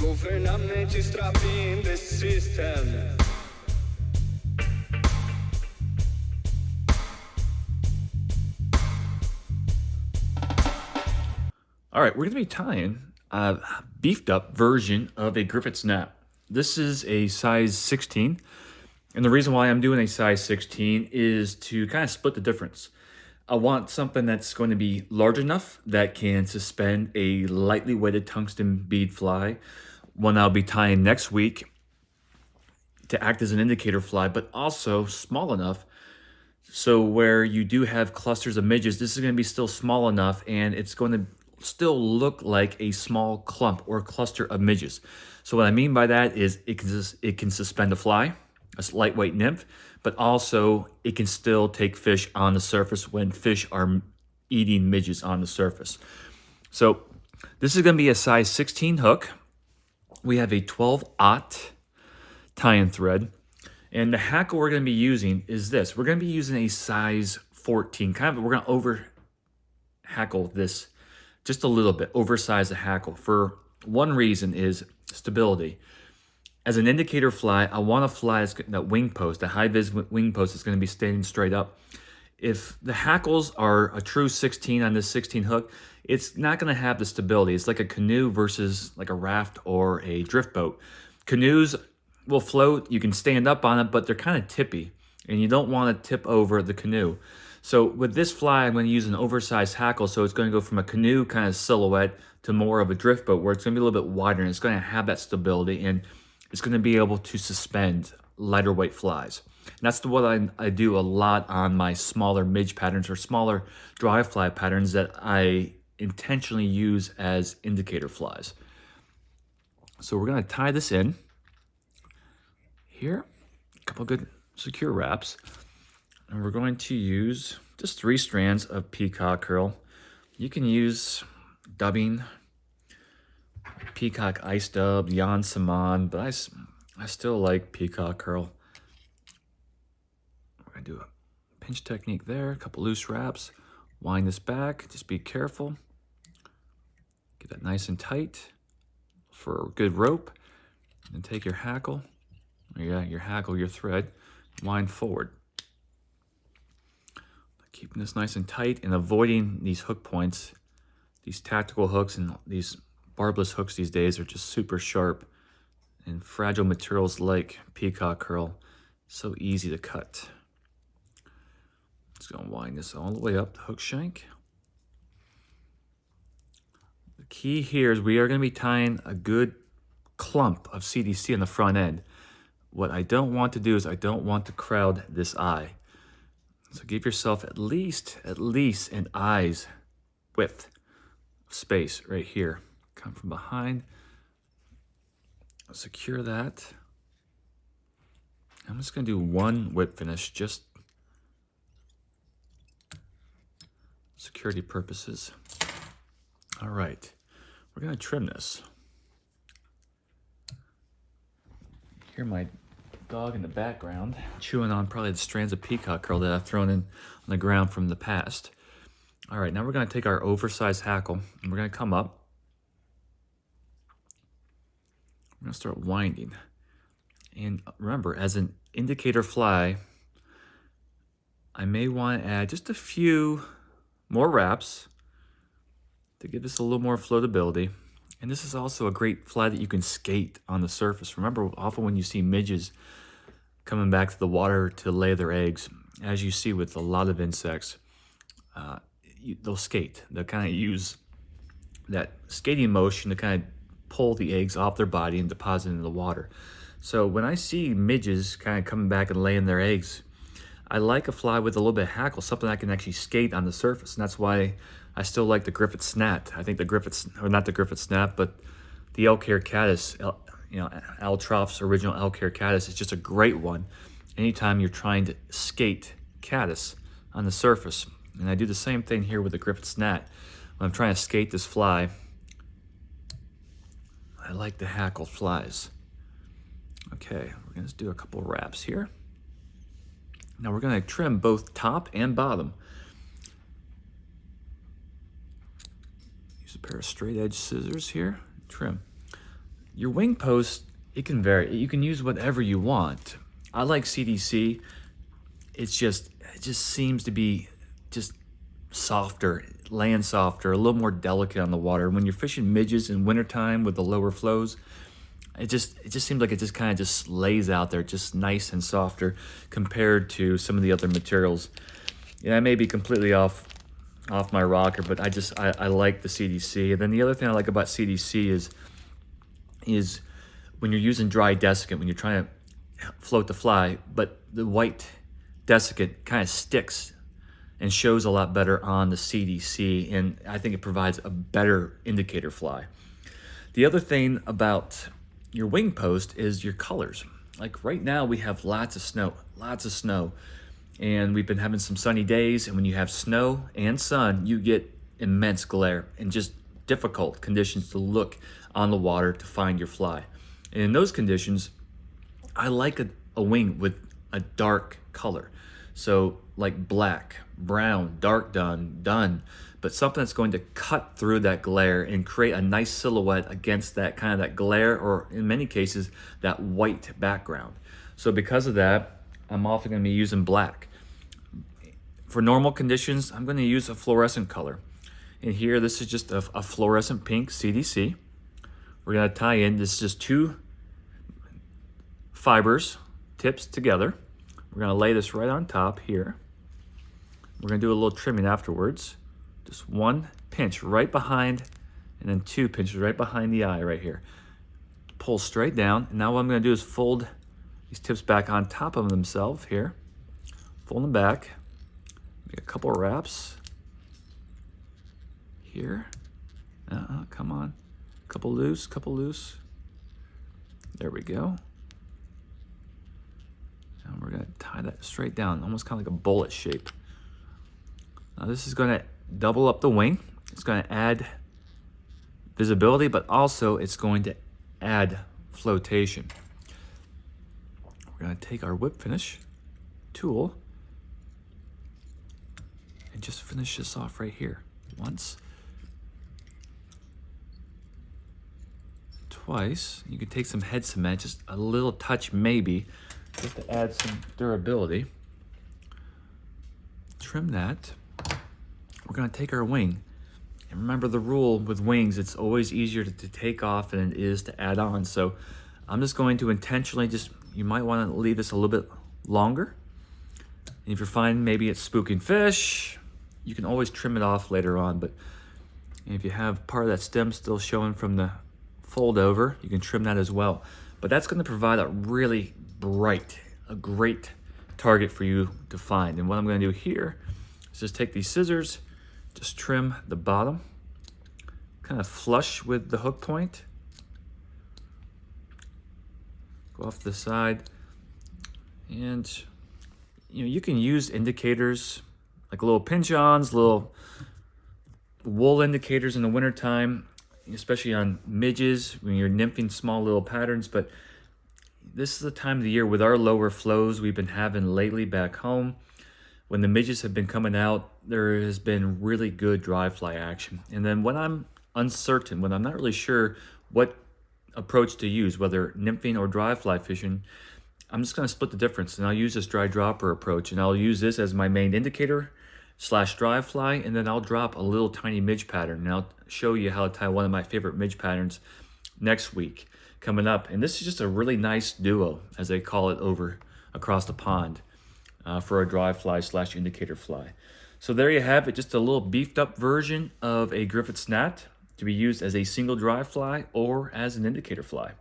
Governamente strapping the system. All right, we're going to be tying a beefed up version of a Griffith Gnat. This is a size 16, and the reason why I'm doing a size 16 is to kind of split the difference. I want something that's going to be large enough that can suspend a lightly weighted tungsten bead fly, one I'll be tying next week to act as an indicator fly, but also small enough so where you do have clusters of midges, this is going to be still small enough and it's going to still look like a small clump or cluster of midges. So what I mean by that is it can suspend a fly, a lightweight nymph, but also it can still take fish on the surface when fish are eating midges on the surface. So this is going to be a size 16 hook. We have a 12-aught tie-in thread. And the hackle we're going to be using is this. We're going to be using a size 14. We're going to over hackle this just a little bit, oversize the hackle. For one reason is stability. As an indicator fly, I want a fly that wing post, the high vis wing post is going to be standing straight up. If the hackles are a true 16 on this 16 hook, it's not going to have the stability. It's like a canoe versus like a raft or a drift boat. Canoes will float, you can stand up on it, but they're kind of tippy and you don't want to tip over the canoe. So with this fly, I'm going to use an oversized hackle, so it's going to go from a canoe kind of silhouette to more of a drift boat where it's going to be a little bit wider and it's going to have that stability and it's going to be able to suspend lighter weight flies. And that's what I do a lot on my smaller midge patterns or smaller dry fly patterns that I intentionally use as indicator flies. So we're going to tie this in here, a couple good secure wraps, and we're going to use just 3 strands of peacock curl. You can use dubbing, peacock ice dub, Yan Saman, but I still like peacock curl. We're going to do a pinch technique there, a couple loose wraps, wind this back, just be careful, get that nice and tight for a good rope, and take your hackle. Your hackle, your thread, wind forward. Keeping this nice and tight and avoiding these hook points. These tactical hooks and these barbless hooks these days are just super sharp, and fragile materials like peacock curl, so easy to cut. Just gonna wind this all the way up the hook shank. The key here is we are gonna be tying a good clump of CDC on the front end. What I don't want to do is I don't want to crowd this eye. So give yourself at least an eye's width of space right here. Come from behind, secure that. I'm just gonna do one whip finish, just security purposes. All right, we're gonna trim this. Hear my dog in the background chewing on probably the strands of peacock curl that I've thrown in on the ground from the past. All right, now we're going to take our oversized hackle and we're going to come up. We're going to start winding. And remember, as an indicator fly, I may want to add just a few more wraps to give this a little more floatability. And this is also a great fly that you can skate on the surface. Remember, often when you see midges coming back to the water to lay their eggs, as you see with a lot of insects, they'll skate. They'll kind of use that skating motion to kind of pull the eggs off their body and deposit into the water. So when I see midges kind of coming back and laying their eggs, I like a fly with a little bit of hackle, something I can actually skate on the surface. And that's why I still like the Griffith Gnat. I think the Griffith, or not the Griffith Gnat, but the elk-hair caddis, Al Troff's original elk-hair caddis is just a great one anytime you're trying to skate caddis on the surface. And I do the same thing here with the Griffith Gnat. When I'm trying to skate this fly, I like the hackle flies. Okay, we're gonna do a couple wraps here. Now we're gonna trim both top and bottom. Use a pair of straight edge scissors here, trim. Your wing post, it can vary. You can use whatever you want. I like CDC. It just seems to be just softer, land softer, a little more delicate on the water. When you're fishing midges in wintertime with the lower flows, it just seems like it just kind of just lays out there, just nice and softer compared to some of the other materials. Yeah, I may be completely off my rocker, but I like the CDC. And then the other thing I like about CDC is when you're using dry desiccant, when you're trying to float the fly, but the white desiccant kind of sticks and shows a lot better on the CDC, and I think it provides a better indicator fly. The other thing about your wing post is your colors. Like right now we have lots of snow, and we've been having some sunny days, and when you have snow and sun, you get immense glare and just difficult conditions to look on the water to find your fly. And in those conditions, I like a wing with a dark color. So like black, brown, dark dun, but something that's going to cut through that glare and create a nice silhouette against that kind of that glare, or in many cases, that white background. So because of that, I'm often going to be using black. For normal conditions, I'm going to use a fluorescent color. And here, this is just a fluorescent pink CDC. We're going to tie in, this is just 2 fibers, tips together. We're going to lay this right on top here. We're going to do a little trimming afterwards. Just 1 pinch right behind, and then 2 pinches right behind the eye right here. Pull straight down. And now what I'm going to do is fold these tips back on top of themselves here. Fold them back. Make a couple wraps here. Come on. Couple loose. There we go. And we're going to tie that straight down, almost kind of like a bullet shape. Now this is going to double up the wing. It's going to add visibility, but also it's going to add flotation. We're going to take our whip finish tool and just finish this off right here. Once, twice. You can take some head cement, just a little touch maybe, just to add some durability. Trim that. We're going to take our wing. And remember the rule with wings, it's always easier to take off than it is to add on. So I'm just going to intentionally you might want to leave this a little bit longer. And if you're finding maybe it's spooking fish, you can always trim it off later on. But if you have part of that stem still showing from the fold over, you can trim that as well. But that's going to provide a really a great target for you to find. And what I'm going to do here is just take these scissors, just trim the bottom, kind of flush with the hook point. Go off to the side. And you can use indicators like little pinch-ons, little wool indicators in the wintertime, especially on midges when you're nymphing small little patterns. But this is the time of the year with our lower flows we've been having lately back home. When the midges have been coming out, there has been really good dry fly action. And then when I'm uncertain, when I'm not really sure what approach to use, whether nymphing or dry fly fishing, I'm just going to split the difference, and I'll use this dry dropper approach, and I'll use this as my main indicator / dry fly, and then I'll drop a little tiny midge pattern, and I'll show you how to tie one of my favorite midge patterns next week coming up. And this is just a really nice duo, as they call it over across the pond, for a dry fly / indicator fly. So there you have it, just a little beefed up version of a Griffith Gnat to be used as a single dry fly or as an indicator fly.